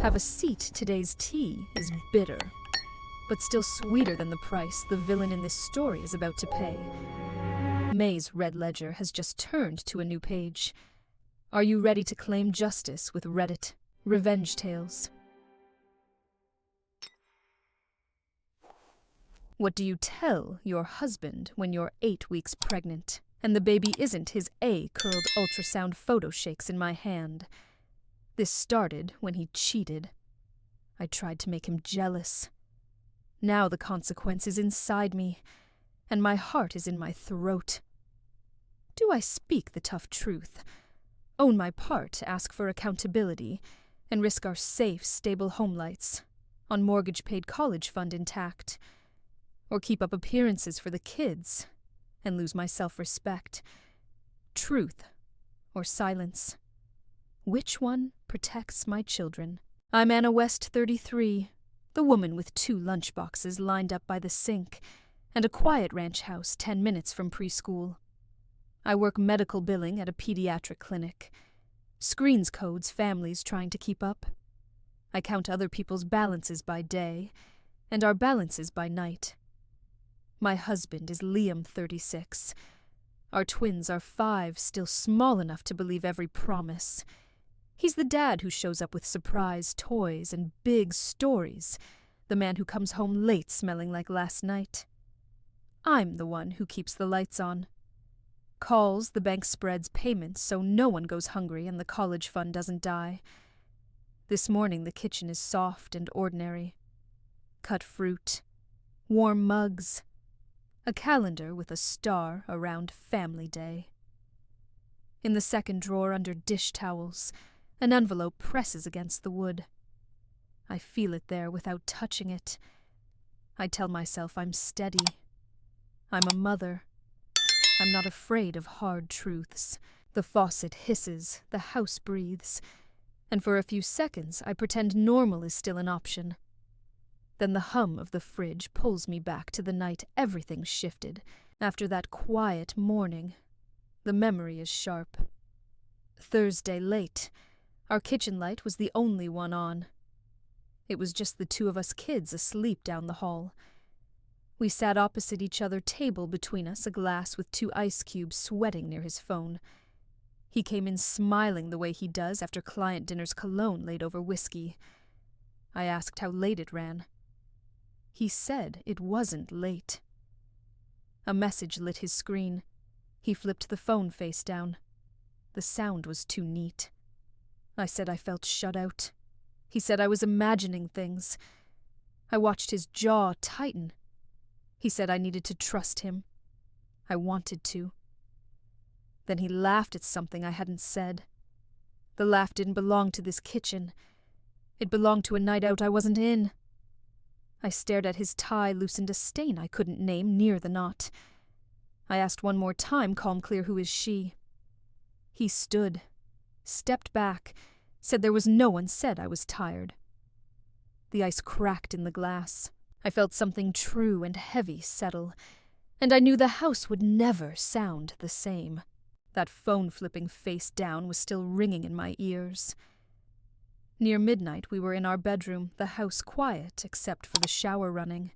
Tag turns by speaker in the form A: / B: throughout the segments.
A: Have a seat, today's tea is bitter, but still sweeter than the price the villain in this story is about to pay. May's red ledger has just turned to a new page. Are you ready to claim justice with Reddit? Revenge Tales. What do you tell your husband when you're 8 weeks pregnant, and the baby isn't his A-curled ultrasound photo shakes in my hand? This started when he cheated. I tried to make him jealous. Now the consequence is inside me, and my heart is in my throat. Do I speak the tough truth, own my part, ask for accountability, and risk our safe, stable home lights on mortgage-paid college fund intact? Or keep up appearances for the kids and lose my self-respect? Truth or silence? Which one protects my children? I'm Anna West, 33, the woman with 2 lunchboxes lined up by the sink and a quiet ranch house 10 minutes from preschool. I work medical billing at a pediatric clinic. Screens codes families trying to keep up. I count other people's balances by day and our balances by night. My husband is Liam, 36. Our twins are 5, still small enough to believe every promise. He's the dad who shows up with surprise toys and big stories, the man who comes home late smelling like last night. I'm the one who keeps the lights on. Calls, the bank spreads payments so no one goes hungry and the college fund doesn't die. This morning the kitchen is soft and ordinary. Cut fruit, warm mugs, a calendar with a star around Family Day. In the second drawer under dish towels, an envelope presses against the wood. I feel it there without touching it. I tell myself I'm steady. I'm a mother. I'm not afraid of hard truths. The faucet hisses, the house breathes, and for a few seconds I pretend normal is still an option. Then the hum of the fridge pulls me back to the night everything shifted. After that quiet morning, the memory is sharp. Thursday late. Our kitchen light was the only one on. It was just the 2 of us kids asleep down the hall. We sat opposite each other, table between us, a glass with 2 ice cubes sweating near his phone. He came in smiling the way he does after client dinner's cologne laid over whiskey. I asked how late it ran. He said it wasn't late. A message lit his screen. He flipped the phone face down. The sound was too neat. I said I felt shut out. He said I was imagining things. I watched his jaw tighten. He said I needed to trust him. I wanted to. Then he laughed at something I hadn't said. The laugh didn't belong to this kitchen. It belonged to a night out I wasn't in. I stared at his tie, loosened a stain I couldn't name near the knot. I asked one more time, calm clear, who is she? He stood, stepped back, said there was no one, said I was tired. The ice cracked in the glass. I felt something true and heavy settle, and I knew the house would never sound the same. That phone flipping face down was still ringing in my ears. Near midnight we were in our bedroom, the house quiet except for the shower running.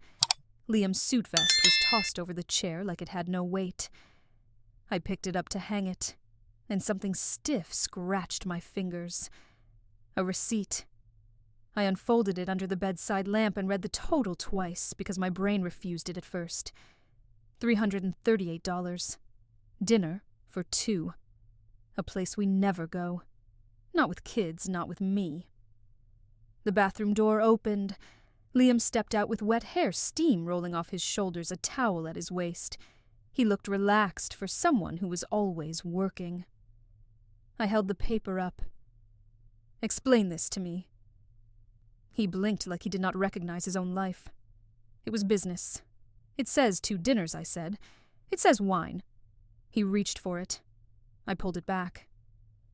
A: Liam's suit vest was tossed over the chair like it had no weight. I picked it up to hang it, and something stiff scratched my fingers. A receipt. I unfolded it under the bedside lamp and read the total twice because my brain refused it at first. $338. Dinner for 2. A place we never go. Not with kids, not with me. The bathroom door opened. Liam stepped out with wet hair, steam rolling off his shoulders, a towel at his waist. He looked relaxed for someone who was always working. I held the paper up. Explain this to me. He blinked like he did not recognize his own life. It was business. It says 2 dinners, I said. It says wine. He reached for it. I pulled it back.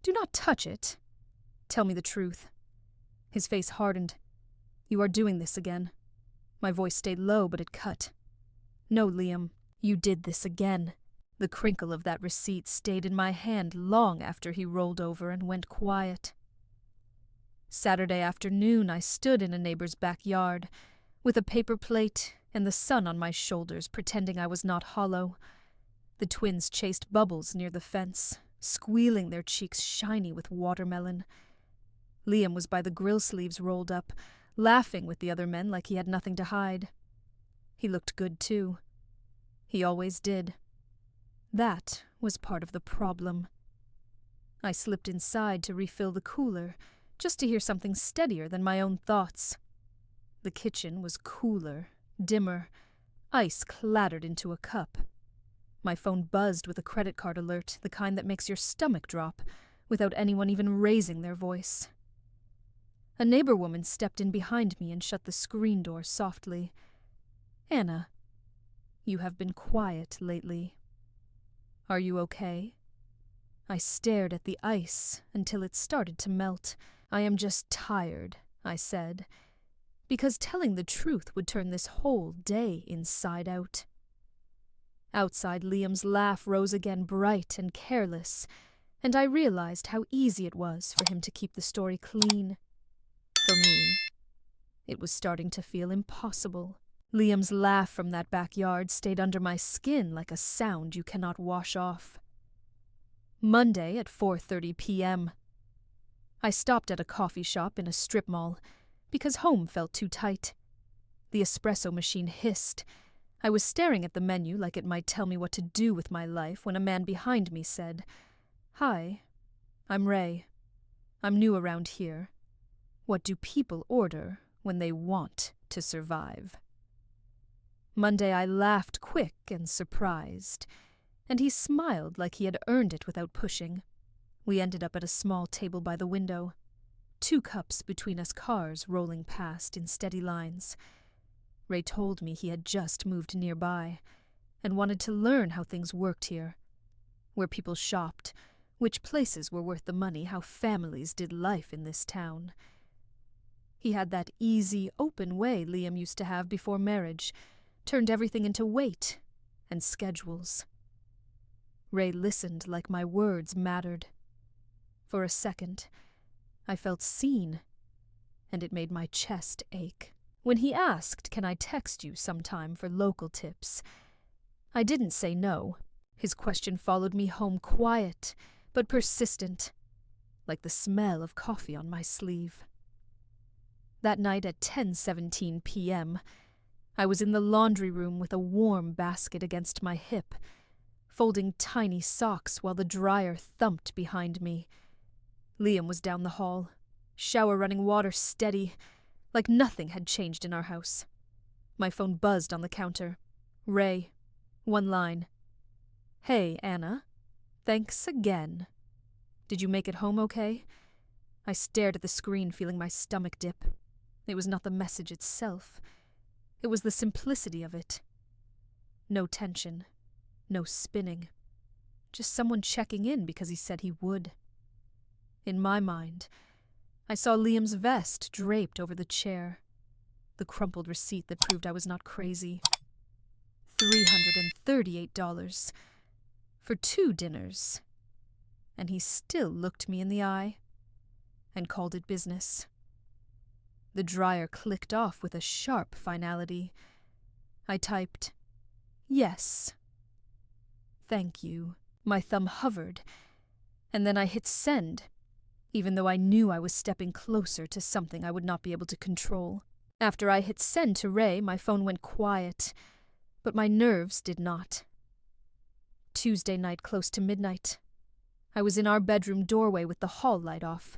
A: Do not touch it. Tell me the truth. His face hardened. You are doing this again. My voice stayed low, but it cut. No, Liam, you did this again. The crinkle of that receipt stayed in my hand long after he rolled over and went quiet. Saturday afternoon, I stood in a neighbor's backyard, with a paper plate and the sun on my shoulders, pretending I was not hollow. The twins chased Bubbles near the fence, squealing their cheeks shiny with watermelon. Liam was by the grill sleeves rolled up, laughing with the other men like he had nothing to hide. He looked good, too. He always did. That was part of the problem. I slipped inside to refill the cooler, just to hear something steadier than my own thoughts. The kitchen was cooler, dimmer. Ice clattered into a cup. My phone buzzed with a credit card alert, the kind that makes your stomach drop, without anyone even raising their voice. A neighbor woman stepped in behind me and shut the screen door softly. "Anna, you have been quiet lately. Are you okay?" I stared at the ice until it started to melt. "I am just tired," I said, because telling the truth would turn this whole day inside out. Outside, Liam's laugh rose again, bright and careless, and I realized how easy it was for him to keep the story clean. For me, it was starting to feel impossible. Liam's laugh from that backyard stayed under my skin like a sound you cannot wash off. Monday at 4:30 p.m. I stopped at a coffee shop in a strip mall, because home felt too tight. The espresso machine hissed. I was staring at the menu like it might tell me what to do with my life when a man behind me said, "Hi, I'm Ray. I'm new around here. What do people order when they want to survive?" Monday I laughed quick and surprised, and he smiled like he had earned it without pushing. We ended up at a small table by the window. 2 cups between us, cars rolling past in steady lines. Ray told me he had just moved nearby and wanted to learn how things worked here, where people shopped, which places were worth the money, how families did life in this town. He had that easy, open way Liam used to have before marriage, turned everything into weight and schedules. Ray listened like my words mattered. For a second, I felt seen, and it made my chest ache. When he asked, "Can I text you sometime for local tips?" I didn't say no. His question followed me home, quiet but persistent, like the smell of coffee on my sleeve. That night at 10:17 p.m., I was in the laundry room with a warm basket against my hip, folding tiny socks while the dryer thumped behind me. Liam was down the hall, shower running water steady, like nothing had changed in our house. My phone buzzed on the counter. Ray. 1 line. "Hey, Anna. Thanks again. Did you make it home okay?" I stared at the screen, feeling my stomach dip. It was not the message itself. It was the simplicity of it. No tension. No spinning. Just someone checking in because he said he would. In my mind, I saw Liam's vest draped over the chair, the crumpled receipt that proved I was not crazy. $338 for 2 dinners. And he still looked me in the eye and called it business. The dryer clicked off with a sharp finality. I typed, "Yes. Thank you." My thumb hovered, and then I hit send, even though I knew I was stepping closer to something I would not be able to control. After I hit send to Ray, my phone went quiet, but my nerves did not. Tuesday night, close to midnight. I was in our bedroom doorway with the hall light off,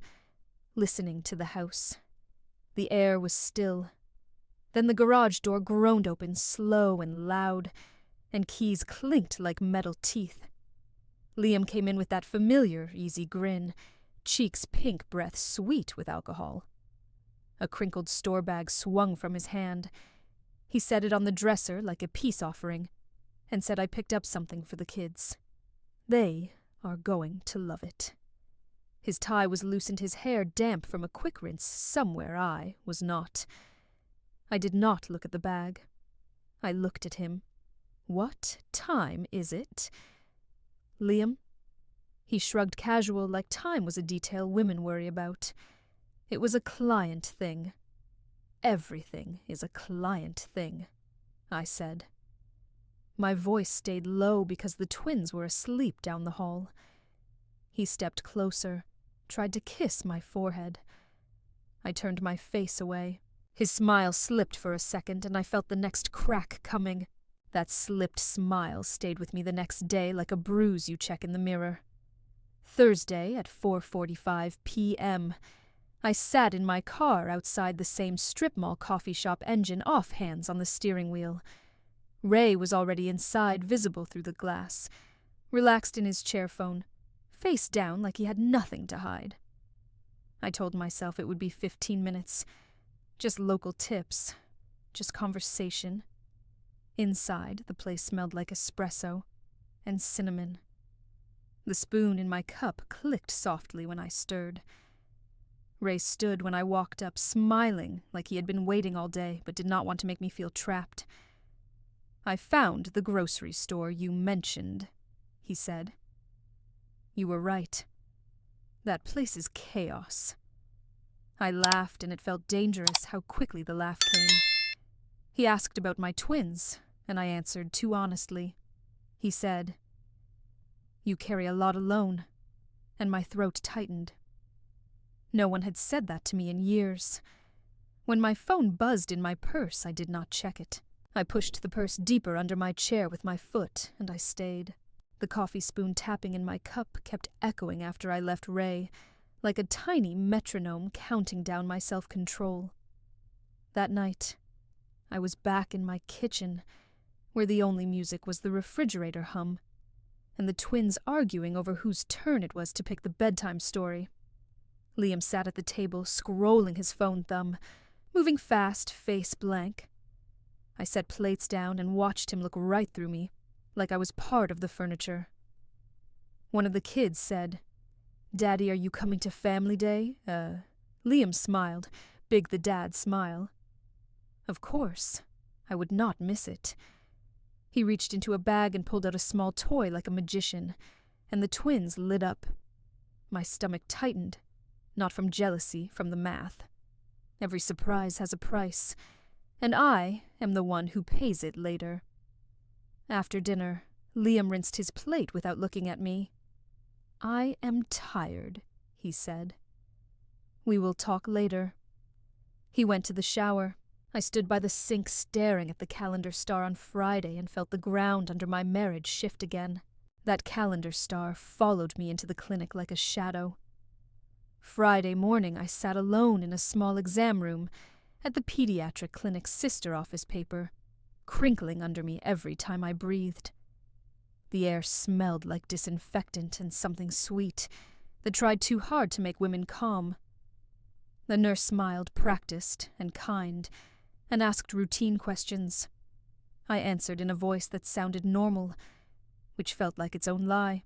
A: listening to the house. The air was still. Then the garage door groaned open, slow and loud, and keys clinked like metal teeth. Liam came in with that familiar, easy grin, cheeks pink, breath sweet with alcohol. A crinkled store bag swung from his hand. He set it on the dresser like a peace offering, and said I picked up something for the kids. They are going to love it. His tie was loosened, his hair damp from a quick rinse somewhere I was not. I did not look at the bag. I looked at him. "What time is it?" "Liam?" He shrugged casual, like time was a detail women worry about. It was a client thing. Everything is a client thing, I said. My voice stayed low because the twins were asleep down the hall. He stepped closer, tried to kiss my forehead. I turned my face away. His smile slipped for a second, and I felt the next crack coming. That slipped smile stayed with me the next day like a bruise you check in the mirror. Thursday at 4:45 p.m., I sat in my car outside the same strip mall coffee shop engine, off hands on the steering wheel. Ray was already inside, visible through the glass, relaxed in his chair phone, face down like he had nothing to hide. I told myself it would be 15 minutes. Just local tips. Just conversation. Inside, the place smelled like espresso and cinnamon. The spoon in my cup clicked softly when I stirred. Ray stood when I walked up, smiling like he had been waiting all day but did not want to make me feel trapped. "I found the grocery store you mentioned," he said. "You were right. That place is chaos." I laughed, and it felt dangerous how quickly the laugh came. He asked about my twins, and I answered too honestly. He said, "You carry a lot alone," and my throat tightened. No one had said that to me in years. When my phone buzzed in my purse, I did not check it. I pushed the purse deeper under my chair with my foot, and I stayed. The coffee spoon tapping in my cup kept echoing after I left Ray, like a tiny metronome counting down my self-control. That night, I was back in my kitchen, where the only music was the refrigerator hum, and the twins arguing over whose turn it was to pick the bedtime story. Liam sat at the table, scrolling his phone thumb, moving fast, face blank. I set plates down and watched him look right through me, like I was part of the furniture. One of the kids said, "Daddy, are you coming to family day?" Liam smiled, big the dad smile. Of course, I would not miss it. He reached into a bag and pulled out a small toy like a magician, and the twins lit up. My stomach tightened, not from jealousy, from the math. Every surprise has a price, and I am the one who pays it later. After dinner, Liam rinsed his plate without looking at me. "I am tired," he said. "We will talk later." He went to the shower. I stood by the sink staring at the calendar star on Friday and felt the ground under my marriage shift again. That calendar star followed me into the clinic like a shadow. Friday morning I sat alone in a small exam room at the pediatric clinic's sister office paper, crinkling under me every time I breathed. The air smelled like disinfectant and something sweet that tried too hard to make women calm. The nurse smiled, practiced, and kind, and asked routine questions. I answered in a voice that sounded normal, which felt like its own lie.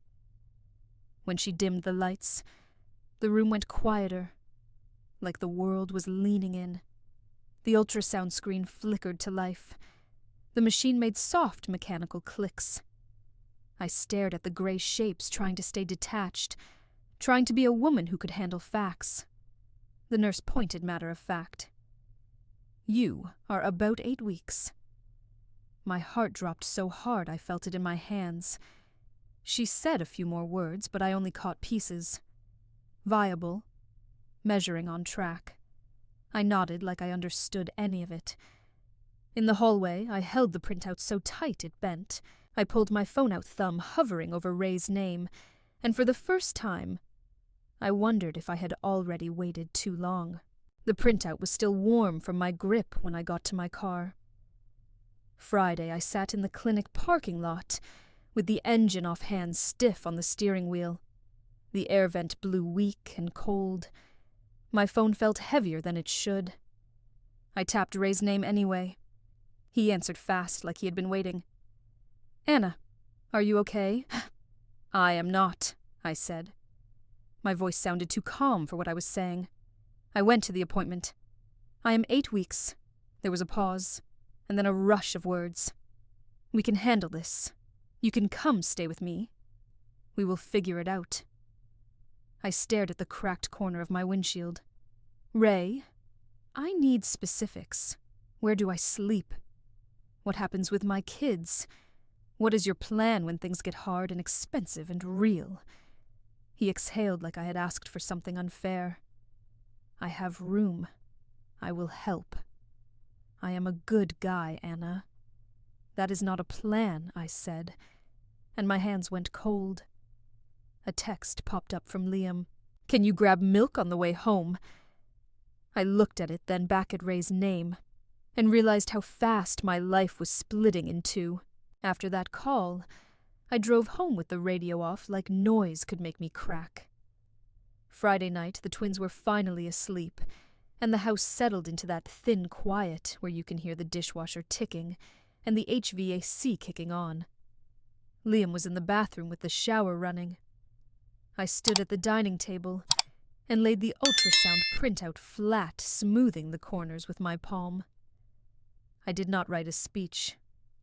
A: When she dimmed the lights, the room went quieter, like the world was leaning in. The ultrasound screen flickered to life. The machine made soft mechanical clicks. I stared at the gray shapes, trying to stay detached, trying to be a woman who could handle facts. The nurse pointed matter of fact. "You are about 8 weeks." My heart dropped so hard I felt it in my hands. She said a few more words, but I only caught pieces. Viable. Measuring on track. I nodded like I understood any of it. In the hallway, I held the printout so tight it bent. I pulled my phone out, thumb hovering over Ray's name, and for the first time, I wondered if I had already waited too long. The printout was still warm from my grip when I got to my car. Friday, I sat in the clinic parking lot, with the engine offhand stiff on the steering wheel. The air vent blew weak and cold. My phone felt heavier than it should. I tapped Ray's name anyway. He answered fast, like he had been waiting. "Anna, are you okay?" "I am not," I said. My voice sounded too calm for what I was saying. I went to the appointment. "I am 8 weeks." There was a pause, and then a rush of words. "We can handle this. You can come stay with me. We will figure it out." I stared at the cracked corner of my windshield. Ray, I need specifics. Where do I sleep? What happens with my kids? What is your plan when things get hard and expensive and real? He exhaled like I had asked for something unfair. I have room. I will help. I am a good guy, Anna. That is not a plan, I said, and my hands went cold. A text popped up from Liam. Can you grab milk on the way home? I looked at it, then back at Ray's name, and realized how fast my life was splitting in two. After that call, I drove home with the radio off like noise could make me crack. Friday night, the twins were finally asleep, and the house settled into that thin quiet where you can hear the dishwasher ticking and the HVAC kicking on. Liam was in the bathroom with the shower running. I stood at the dining table and laid the ultrasound printout flat, smoothing the corners with my palm. I did not write a speech.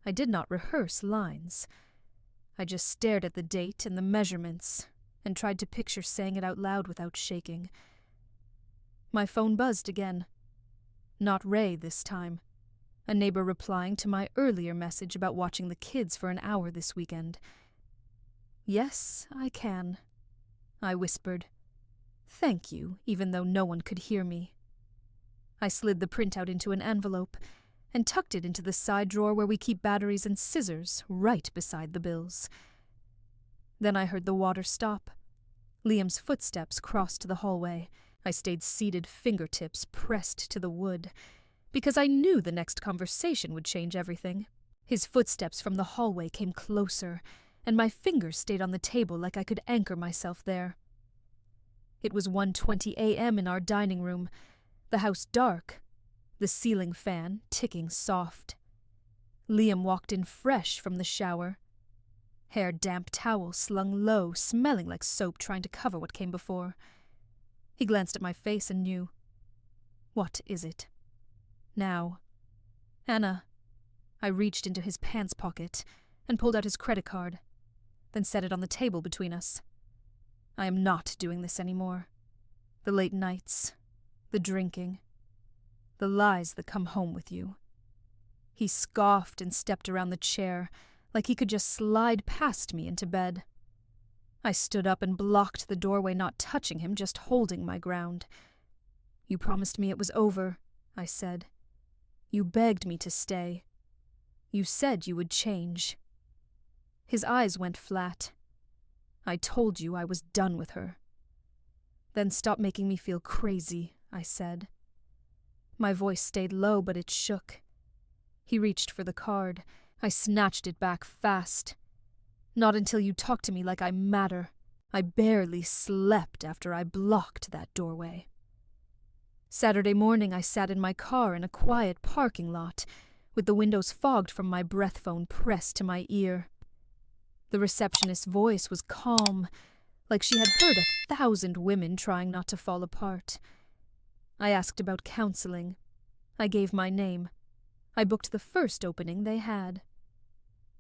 A: I did not rehearse lines. I just stared at the date and the measurements and tried to picture saying it out loud without shaking. My phone buzzed again. Not Ray this time. A neighbor replying to my earlier message about watching the kids for an hour this weekend. Yes, I can, I whispered. Thank you, even though no one could hear me. I slid the printout into an envelope and tucked it into the side drawer where we keep batteries and scissors, right beside the bills. Then I heard the water stop. Liam's footsteps crossed the hallway. I stayed seated, fingertips pressed to the wood, because I knew the next conversation would change everything. His footsteps from the hallway came closer, and my fingers stayed on the table like I could anchor myself there. It was 1:20 a.m. in our dining room, the house dark, the ceiling fan ticking soft. Liam walked in fresh from the shower. Hair damp towel slung low, smelling like soap trying to cover what came before. He glanced at my face and knew. What is it? Now. Anna. I reached into his pants pocket and pulled out his credit card, then set it on the table between us. I am not doing this anymore. The late nights, the drinking, the lies that come home with you. He scoffed and stepped around the chair like he could just slide past me into bed. I stood up and blocked the doorway, not touching him, just holding my ground. You promised me it was over, I said. You begged me to stay. You said you would change. His eyes went flat. I told you I was done with her. Then stop making me feel crazy, I said. My voice stayed low, but it shook. He reached for the card. I snatched it back fast. Not until you talk to me like I matter. I barely slept after I blocked that doorway. Saturday morning I sat in my car in a quiet parking lot, with the windows fogged from my breath phone pressed to my ear. The receptionist's voice was calm, like she had heard 1,000 women trying not to fall apart. I asked about counseling. I gave my name. I booked the first opening they had.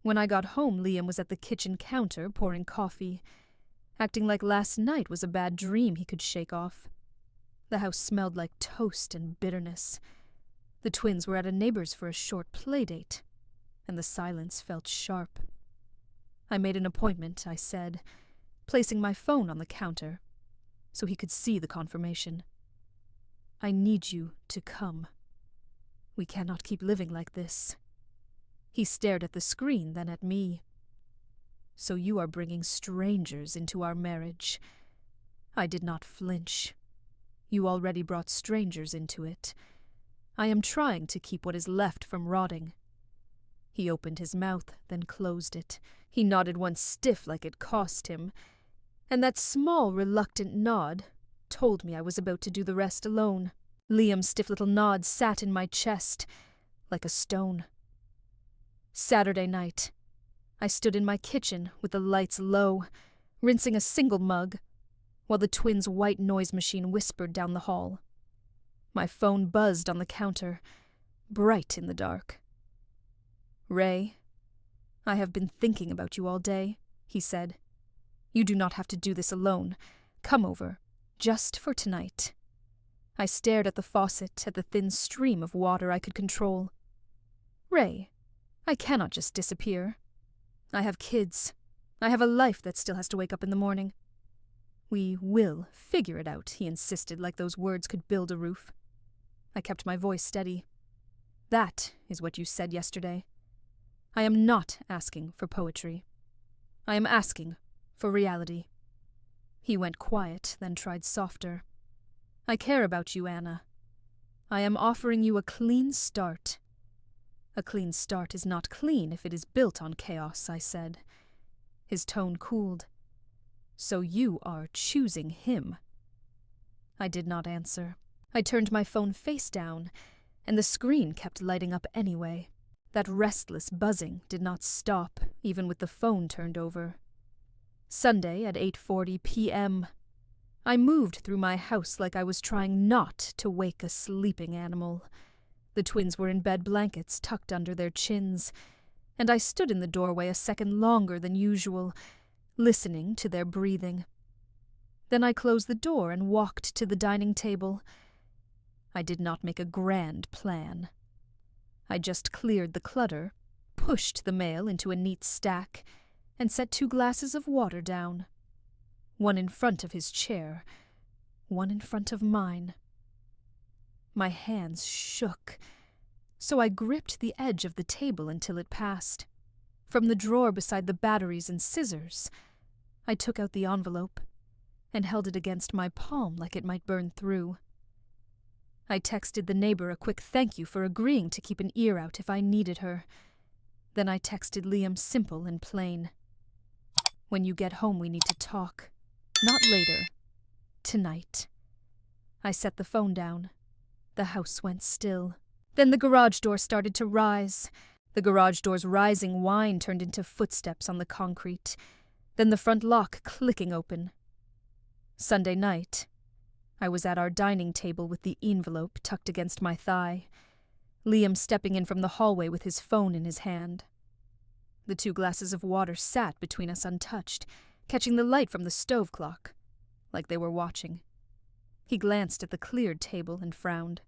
A: When I got home, Liam was at the kitchen counter pouring coffee, acting like last night was a bad dream he could shake off. The house smelled like toast and bitterness. The twins were at a neighbor's for a short play date, and the silence felt sharp. I made an appointment, I said, placing my phone on the counter so he could see the confirmation. I need you to come. We cannot keep living like this. He stared at the screen, then at me. So you are bringing strangers into our marriage. I did not flinch. You already brought strangers into it. I am trying to keep what is left from rotting. He opened his mouth, then closed it. He nodded once stiff like it cost him, and that small, reluctant nod told me I was about to do the rest alone. Liam's stiff little nod sat in my chest like a stone. Saturday night. I stood in my kitchen with the lights low, rinsing a single mug, while the twins' white noise machine whispered down the hall. My phone buzzed on the counter, bright in the dark. Ray, I have been thinking about you all day, he said. You do not have to do this alone. Come over, just for tonight. I stared at the faucet, at the thin stream of water I could control. Ray, I cannot just disappear. I have kids. I have a life that still has to wake up in the morning. We will figure it out, he insisted, like those words could build a roof. I kept my voice steady. That is what you said yesterday. I am not asking for poetry. I am asking for reality. He went quiet, then tried softer. I care about you, Anna. I am offering you a clean start. A clean start is not clean if it is built on chaos, I said. His tone cooled. So you are choosing him. I did not answer. I turned my phone face down, and the screen kept lighting up anyway. That restless buzzing did not stop, even with the phone turned over. Sunday at 8:40 p.m. I moved through my house like I was trying not to wake a sleeping animal. The twins were in bed blankets tucked under their chins, and I stood in the doorway a second longer than usual, listening to their breathing. Then I closed the door and walked to the dining table. I did not make a grand plan. I just cleared the clutter, pushed the mail into a neat stack, and set 2 glasses of water down. One in front of his chair, one in front of mine. My hands shook, so I gripped the edge of the table until it passed. From the drawer beside the batteries and scissors, I took out the envelope and held it against my palm like it might burn through. I texted the neighbor a quick thank you for agreeing to keep an ear out if I needed her. Then I texted Liam simple and plain. When you get home, we need to talk. Not later. Tonight. I set the phone down. The house went still. Then the garage door started to rise. The garage door's rising whine turned into footsteps on the concrete. Then the front lock clicking open. Sunday night. I was at our dining table with the envelope tucked against my thigh. Liam stepping in from the hallway with his phone in his hand. The 2 glasses of water sat between us untouched, catching the light from the stove clock, like they were watching. He glanced at the cleared table and frowned.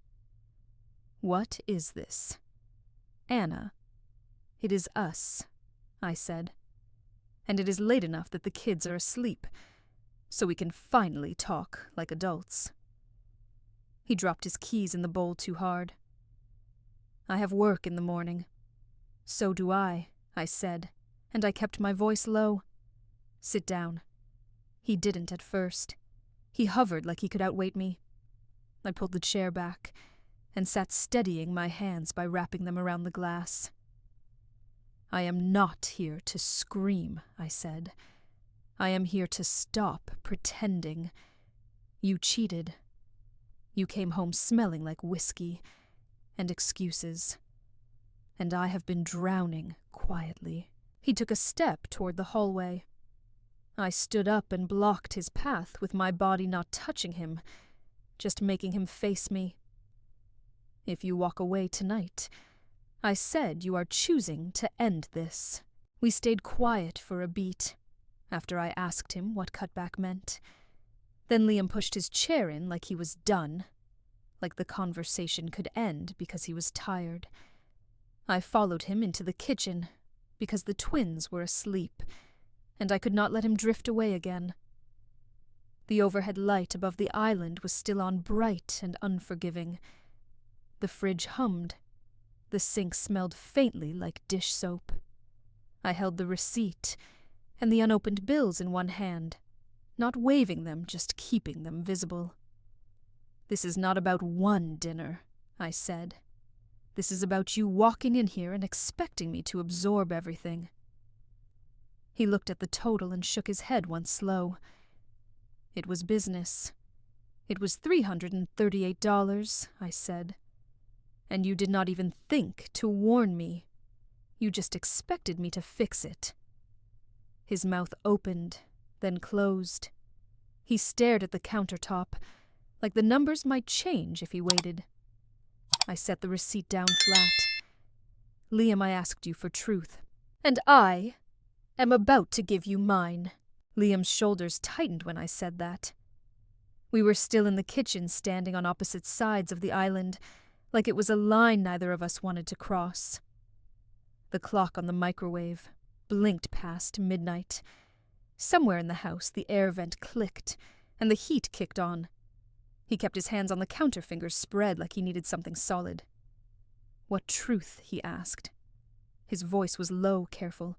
A: What is this? Anna. It is us, I said. And it is late enough that the kids are asleep, so we can finally talk like adults. He dropped his keys in the bowl too hard. I have work in the morning. So do I said, and I kept my voice low. Sit down. He didn't at first. He hovered like he could outweight me. I pulled the chair back and sat steadying my hands by wrapping them around the glass. I am not here to scream, I said. I am here to stop pretending. You cheated. You came home smelling like whiskey and excuses. And I have been drowning quietly. He took a step toward the hallway. I stood up and blocked his path with my body not touching him, just making him face me. If you walk away tonight, I said you are choosing to end this. We stayed quiet for a beat, after I asked him what cutback meant. Then Liam pushed his chair in like he was done, like the conversation could end because he was tired. I followed him into the kitchen, because the twins were asleep, and I could not let him drift away again. The overhead light above the island was still on, bright and unforgiving. The fridge hummed. The sink smelled faintly like dish soap. I held the receipt and the unopened bills in one hand, not waving them, just keeping them visible. This is not about one dinner, I said. This is about you walking in here and expecting me to absorb everything. He looked at the total and shook his head once slow. It was business. It was $338, I said. And you did not even think to warn me. You just expected me to fix it. His mouth opened, then closed. He stared at the countertop, like the numbers might change if he waited. I set the receipt down flat. Liam, I asked you for truth, and I am about to give you mine. Liam's shoulders tightened when I said that. We were still in the kitchen, standing on opposite sides of the island, like it was a line neither of us wanted to cross. The clock on the microwave blinked past midnight. Somewhere in the house the air vent clicked, and the heat kicked on. He kept his hands on the counter, fingers spread like he needed something solid. "What truth?" he asked. His voice was low, careful.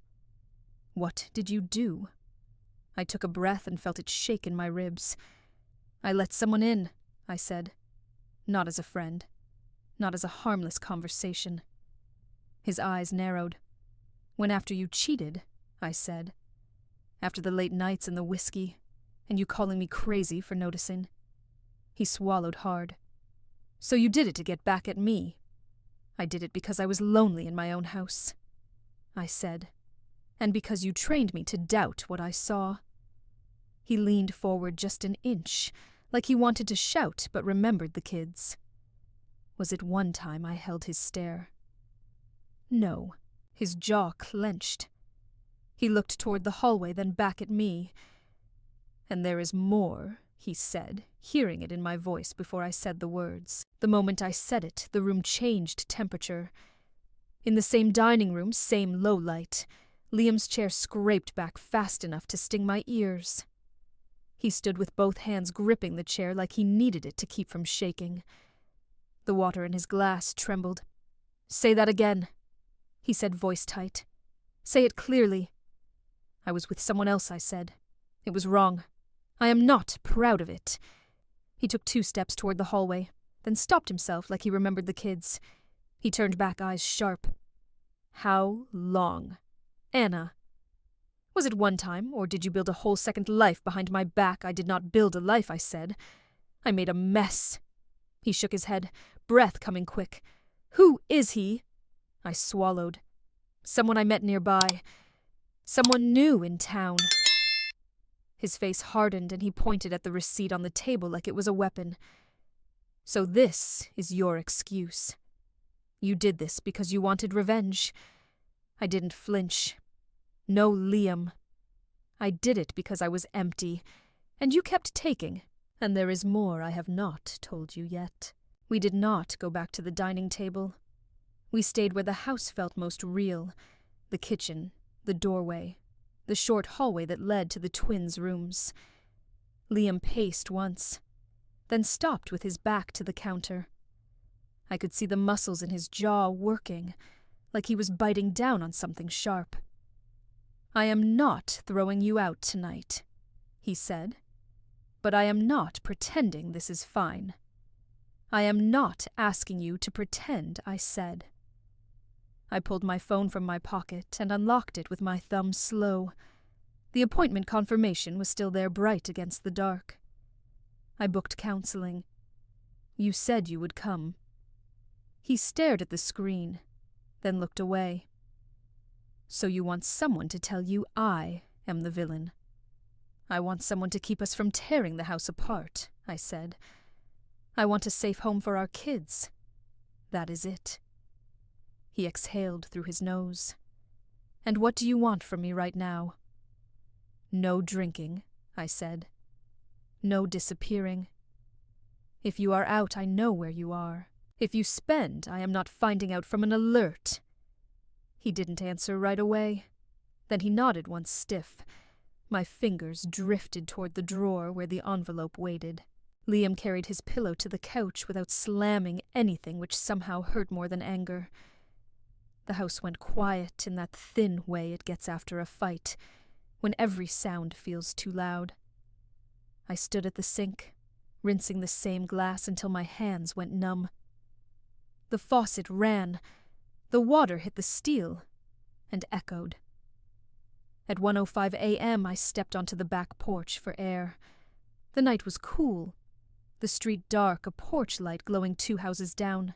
A: "What did you do?" I took a breath and felt it shake in my ribs. "I let someone in," I said. Not as a friend. Not as a harmless conversation. His eyes narrowed. "When after you cheated," I said. "After the late nights and the whiskey, and you calling me crazy for noticing." He swallowed hard. "So you did it to get back at me?" "I did it because I was lonely in my own house," I said. "And because you trained me to doubt what I saw." He leaned forward just an inch, like he wanted to shout but remembered the kids. Was it one time I held his stare? No. His jaw clenched. He looked toward the hallway, then back at me. "And there is more," he said, hearing it in my voice before I said the words. The moment I said it, the room changed temperature. In the same dining room, same low light, Liam's chair scraped back fast enough to sting my ears. He stood with both hands gripping the chair like he needed it to keep from shaking. The water in his glass trembled. "Say that again," he said, voice tight. "Say it clearly." "I was with someone else," I said. "It was wrong. I am not proud of it." He took 2 steps toward the hallway, then stopped himself like he remembered the kids. He turned back, eyes sharp. "How long? Anna. Was it one time, or did you build a whole second life behind my back?" "I did not build a life," I said. "I made a mess." He shook his head, breath coming quick. "Who is he?" I swallowed. "Someone I met nearby. Someone new in town." His face hardened and he pointed at the receipt on the table like it was a weapon. "So this is your excuse. You did this because you wanted revenge." I didn't flinch. "No, Liam. I did it because I was empty, and you kept taking, and there is more I have not told you yet." We did not go back to the dining table. We stayed where the house felt most real, the kitchen, the doorway, the short hallway that led to the twins' rooms. Liam paced once, then stopped with his back to the counter. I could see the muscles in his jaw working, like he was biting down on something sharp. "I am not throwing you out tonight," he said. "But I am not pretending this is fine. I am not asking you to pretend," I said. I pulled my phone from my pocket and unlocked it with my thumb slow. The appointment confirmation was still there, bright against the dark. I booked counseling. "You said you would come." He stared at the screen, then looked away. "So you want someone to tell you I am the villain?" "I want someone to keep us from tearing the house apart," I said. "I want a safe home for our kids. That is it." He exhaled through his nose. "And what do you want from me right now?" "No drinking," I said. "No disappearing. If you are out, I know where you are. If you spend, I am not finding out from an alert." He didn't answer right away. Then he nodded once stiff. My fingers drifted toward the drawer where the envelope waited. Liam carried his pillow to the couch without slamming anything, which somehow hurt more than anger. The house went quiet in that thin way it gets after a fight, when every sound feels too loud. I stood at the sink, rinsing the same glass until my hands went numb. The faucet ran. The water hit the steel and echoed. At 1:05 a.m. I stepped onto the back porch for air. The night was cool, the street dark, a porch light glowing 2 houses down.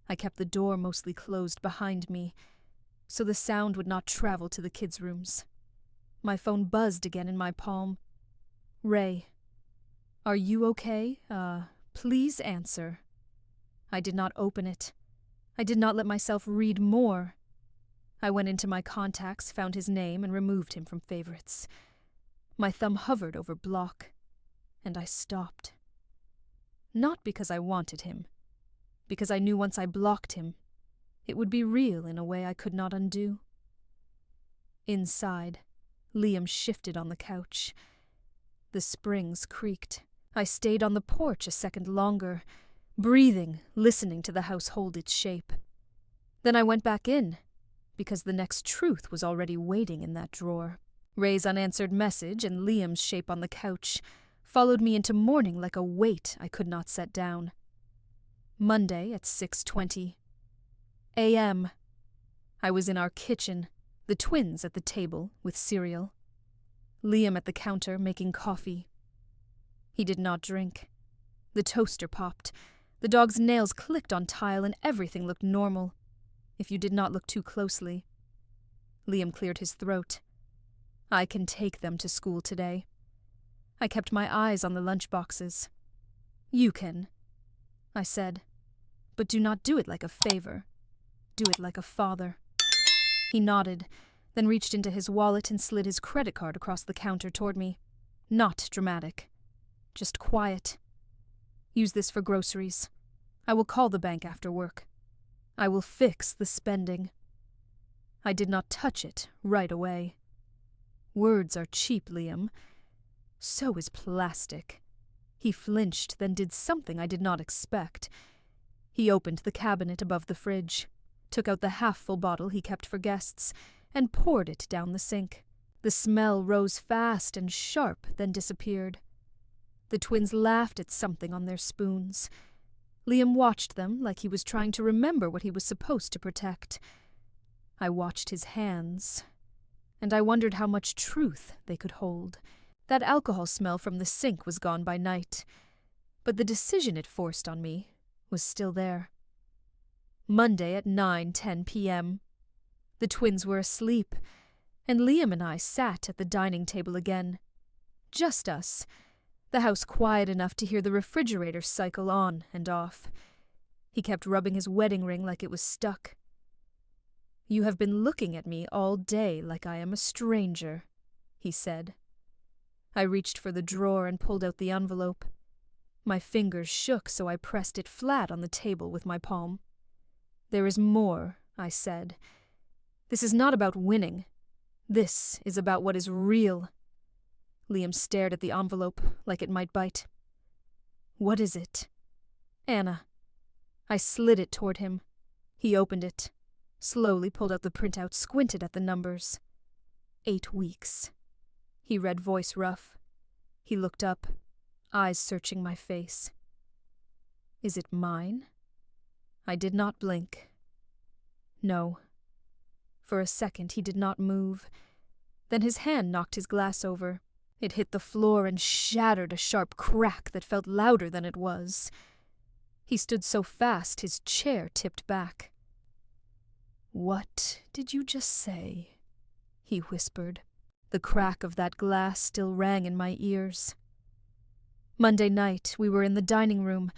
A: I kept the door mostly closed behind me, so the sound would not travel to the kids' rooms. My phone buzzed again in my palm. "Ray, are you okay? Please answer." I did not open it. I did not let myself read more. I went into my contacts, found his name, and removed him from favorites. My thumb hovered over block, and I stopped. Not because I wanted him, because I knew once I blocked him, it would be real in a way I could not undo. Inside, Liam shifted on the couch. The springs creaked. I stayed on the porch a second longer, breathing, listening to the house hold its shape. Then I went back in, because the next truth was already waiting in that drawer. Ray's unanswered message and Liam's shape on the couch followed me into morning like a weight I could not set down. Monday at 6:20 a.m. I was in our kitchen, the twins at the table with cereal. Liam at the counter making coffee. He did not drink. The toaster popped. The dog's nails clicked on tile and everything looked normal, if you did not look too closely. Liam cleared his throat. I can take them to school today. I kept my eyes on the lunchboxes. You can, I said, but do not do it like a favor. Do it like a father. He nodded, then reached into his wallet and slid his credit card across the counter toward me. Not dramatic. Just quiet. Use this for groceries. I will call the bank after work. I will fix the spending. I did not touch it right away. Words are cheap, Liam. So is plastic. He flinched, then did something I did not expect. He opened the cabinet above the fridge, took out the half-full bottle he kept for guests, and poured it down the sink. The smell rose fast and sharp, then disappeared. The twins laughed at something on their spoons. Liam watched them like he was trying to remember what he was supposed to protect. I watched his hands, and I wondered how much truth they could hold. That alcohol smell from the sink was gone by night, but the decision it forced on me was still there. Monday at 9:10 p.m. The twins were asleep, and Liam and I sat at the dining table again. Just us, the house quiet enough to hear the refrigerator cycle on and off. He kept rubbing his wedding ring like it was stuck. You have been looking at me all day like I am a stranger, he said. I reached for the drawer and pulled out the envelope. My fingers shook, so I pressed it flat on the table with my palm. There is more, I said. This is not about winning. This is about what is real. Liam stared at the envelope like it might bite. What is it? Anna. I slid it toward him. He opened it, slowly pulled out the printout, squinted at the numbers. 8 weeks. He read, voice rough. He looked up, eyes searching my face. Is it mine? I did not blink. No. For a second he did not move. Then his hand knocked his glass over. It hit the floor and shattered a sharp crack that felt louder than it was. He stood so fast his chair tipped back. What did you just say? He whispered. The crack of that glass still rang in my ears. Monday night, we were in the dining room,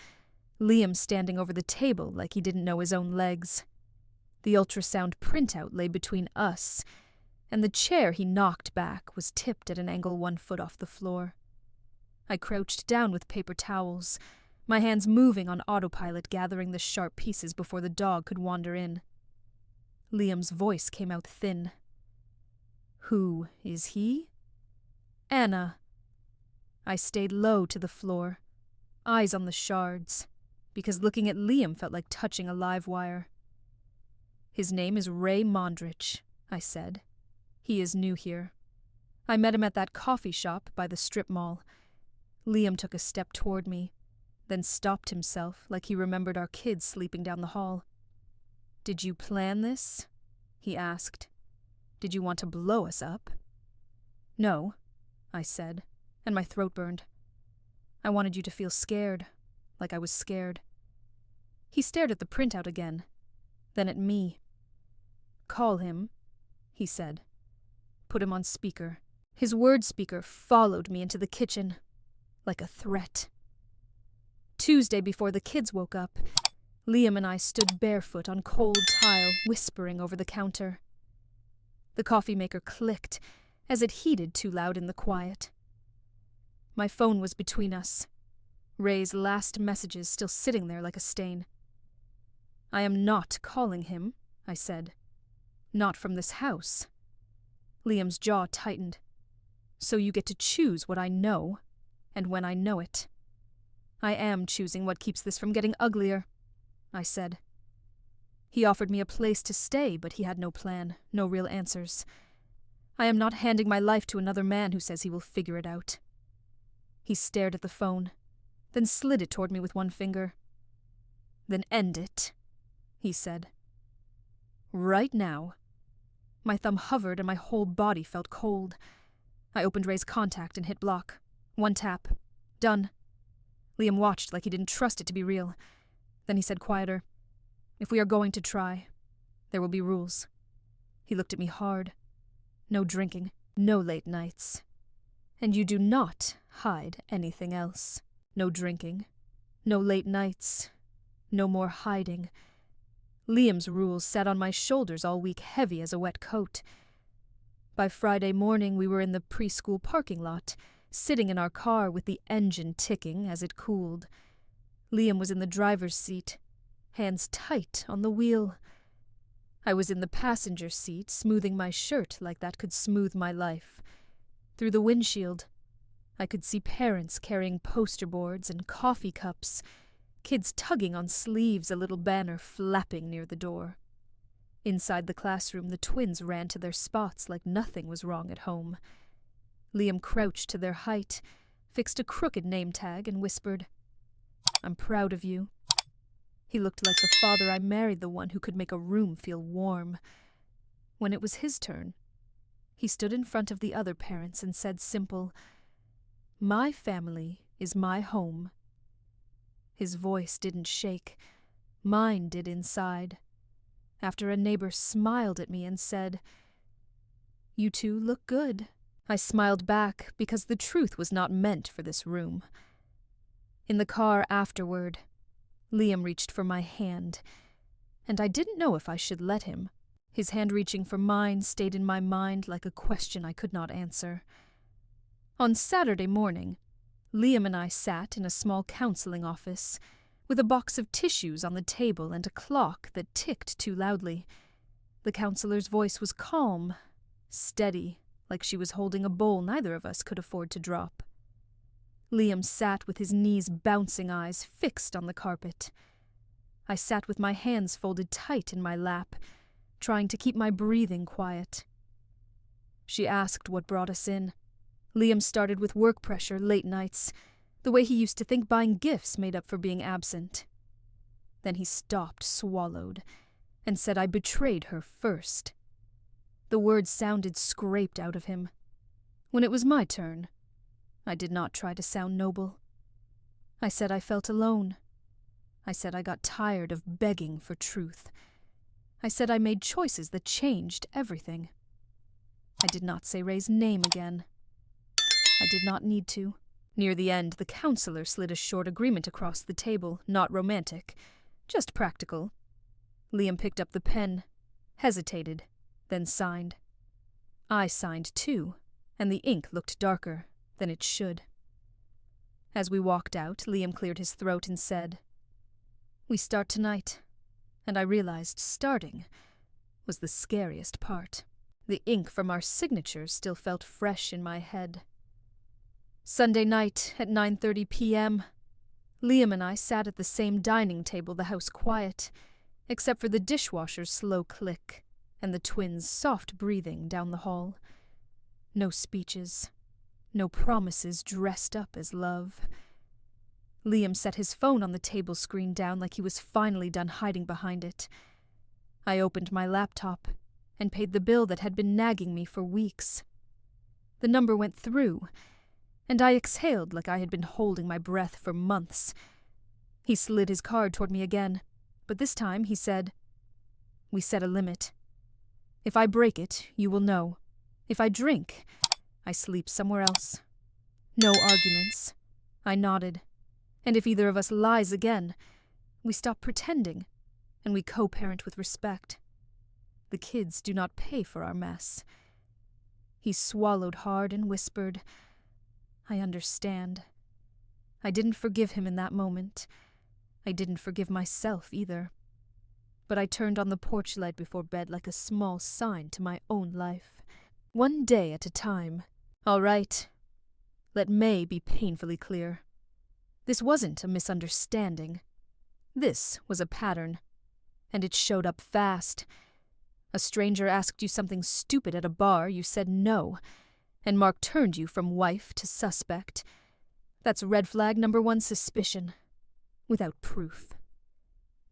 A: Liam standing over the table like he didn't know his own legs. The ultrasound printout lay between us, and the chair he knocked back was tipped at an angle 1 foot off the floor. I crouched down with paper towels, my hands moving on autopilot, gathering the sharp pieces before the dog could wander in. Liam's voice came out thin. Who is he? Anna. I stayed low to the floor, eyes on the shards, because looking at Liam felt like touching a live wire. His name is Ray Mondrich, I said. He is new here. I met him at that coffee shop by the strip mall. Liam took a step toward me, then stopped himself like he remembered our kids sleeping down the hall. Did you plan this? He asked. Did you want to blow us up? No, I said, and my throat burned. I wanted you to feel scared, like I was scared. He stared at the printout again, then at me. Call him, he said. Put him on speaker. His word speaker followed me into the kitchen, like a threat. Tuesday, before the kids woke up, Liam and I stood barefoot on cold tile, whispering over the counter. The coffee maker clicked as it heated too loud in the quiet. My phone was between us. Ray's last messages still sitting there like a stain. "I am not calling him," I said. "Not from this house." Liam's jaw tightened. "So you get to choose what I know, and when I know it." "I am choosing what keeps this from getting uglier," I said. He offered me a place to stay, but he had no plan, no real answers. I am not handing my life to another man who says he will figure it out. He stared at the phone, then slid it toward me with one finger. "Then end it," he said. "Right now." My thumb hovered and my whole body felt cold. I opened Ray's contact and hit block. One tap. Done. Liam watched like he didn't trust it to be real. Then he said quieter, "If we are going to try, there will be rules." He looked at me hard. "No drinking, no late nights. And you do not hide anything else. No drinking, no late nights, no more hiding." Liam's rules sat on my shoulders all week heavy as a wet coat. By Friday morning we were in the preschool parking lot, sitting in our car with the engine ticking as it cooled. Liam was in the driver's seat, hands tight on the wheel. I was in the passenger seat, smoothing my shirt like that could smooth my life. Through the windshield, I could see parents carrying poster boards and coffee cups, kids tugging on sleeves, a little banner flapping near the door. Inside the classroom, the twins ran to their spots like nothing was wrong at home. Liam crouched to their height, fixed a crooked name tag, and whispered, "I'm proud of you." He looked like the father I married, the one who could make a room feel warm. When it was his turn, he stood in front of the other parents and said simple, "My family is my home." His voice didn't shake. Mine did inside. After a neighbor smiled at me and said, "You two look good." I smiled back because the truth was not meant for this room. In the car afterward, Liam reached for my hand, and I didn't know if I should let him. His hand reaching for mine stayed in my mind like a question I could not answer. On Saturday morning, Liam and I sat in a small counseling office, with a box of tissues on the table and a clock that ticked too loudly. The counselor's voice was calm, steady, like she was holding a bowl neither of us could afford to drop. Liam sat with his knees bouncing, eyes fixed on the carpet. I sat with my hands folded tight in my lap, trying to keep my breathing quiet. She asked what brought us in. Liam started with work pressure, late nights, the way he used to think buying gifts made up for being absent. Then he stopped, swallowed, and said I betrayed her first. The words sounded scraped out of him. When it was my turn, I did not try to sound noble. I said I felt alone. I said I got tired of begging for truth. I said I made choices that changed everything. I did not say Ray's name again. I did not need to. Near the end, the counselor slid a short agreement across the table, not romantic, just practical. Liam picked up the pen, hesitated, then signed. I signed too, and the ink looked darker than it should. As we walked out, Liam cleared his throat and said, "We start tonight," and I realized starting was the scariest part. The ink from our signatures still felt fresh in my head. Sunday night at 9:30 p.m., Liam and I sat at the same dining table, the house quiet, except for the dishwasher's slow click and the twins' soft breathing down the hall. No speeches, no promises dressed up as love. Liam set his phone on the table screen down like he was finally done hiding behind it. I opened my laptop and paid the bill that had been nagging me for weeks. The number went through, and I exhaled like I had been holding my breath for months. He slid his card toward me again, but this time he said, "We set a limit. If I break it, you will know. If I drink, I sleep somewhere else. No arguments." I nodded. "And if either of us lies again, we stop pretending, and we co-parent with respect. The kids do not pay for our mess." He swallowed hard and whispered, I understand. I didn't forgive him in that moment. I didn't forgive myself either. But I turned on the porch light before bed like a small sign to my own life. One day at a time. All right. Let May be painfully clear. This wasn't a misunderstanding. This was a pattern. And it showed up fast. A stranger asked you something stupid at a bar, you said no, and Mark turned you from wife to suspect. That's red flag number 1 suspicion. Without proof.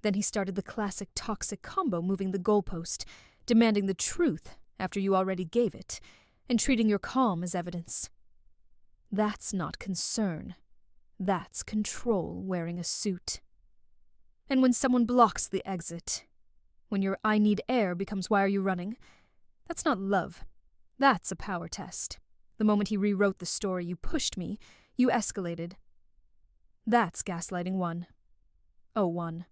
A: Then he started the classic toxic combo, moving the goalpost, demanding the truth after you already gave it, and treating your calm as evidence. That's not concern. That's control wearing a suit. And when someone blocks the exit, when your I need air becomes why are you running, that's not love. That's a power test. The moment he rewrote the story, you pushed me, you escalated. That's gaslighting 1. Oh, 1.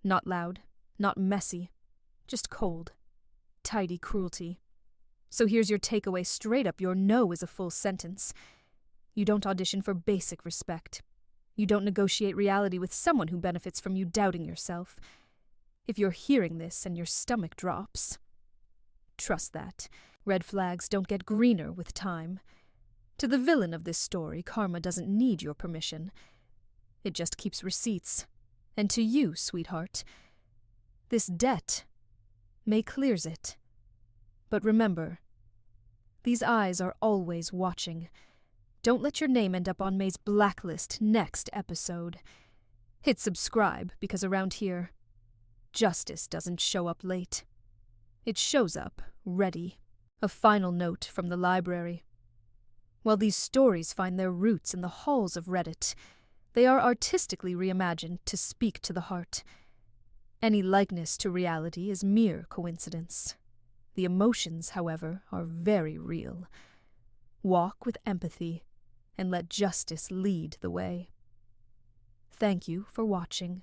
A: Not loud, not messy, just cold. Tidy cruelty. So here's your takeaway straight up, your no is a full sentence. You don't audition for basic respect. You don't negotiate reality with someone who benefits from you doubting yourself. If you're hearing this and your stomach drops, trust that. Red flags don't get greener with time. To the villain of this story, karma doesn't need your permission. It just keeps receipts. And to you, sweetheart, this debt, May clears it. But remember, these eyes are always watching. Don't let your name end up on May's blacklist next episode. Hit subscribe, because around here, justice doesn't show up late. It shows up ready. A final note from the library. While these stories find their roots in the halls of Reddit, they are artistically reimagined to speak to the heart. Any likeness to reality is mere coincidence. The emotions, however, are very real. Walk with empathy, and let justice lead the way. Thank you for watching.